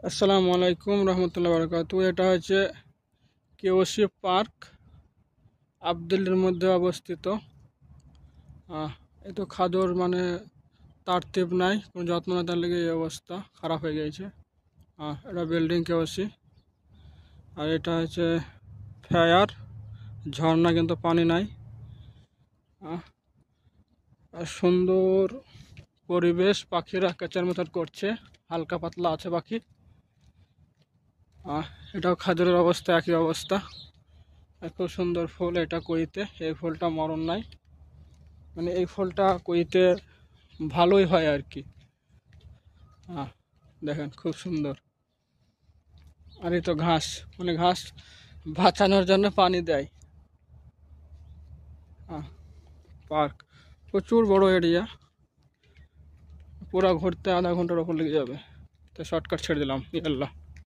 আসসালামু আলাইকুম রহমতুল্লাহ বারাকাতু। এটা হচ্ছে কেওসি পার্ক, আবদুল্লির মধ্যে অবস্থিত। এই তো খাদর মানে তারতিব নাই, কোনো যত্ন না, তার লেগে এই অবস্থা খারাপ হয়ে গেছে। এটা বিল্ডিং কেওসি। আর এটা হচ্ছে ফায়ার ঝর্ণা, কিন্তু পানি নাই। আর সুন্দর পরিবেশ, পাখিরা কেচার মতন করছে, হালকা পাতলা আছে পাখি। এটাও খাদরের অবস্থা, একই অবস্থা। খুব সুন্দর ফুল এটা কইতে, এই ফুলটা মরণ নাই, মানে এই ফুলটা কইতে ভালোই হয় আর কি। দেখেন খুব সুন্দর। আর এই তো ঘাস, মানে ঘাস বাঁচানোর জন্য পানি দেয়। পার্ক প্রচুর বড় এরিয়া, পুরা ঘুরতে আধা ঘন্টার ওপর লেগে যাবে। তো শর্টকাট ছেড়ে দিলাম, আল্লাহ।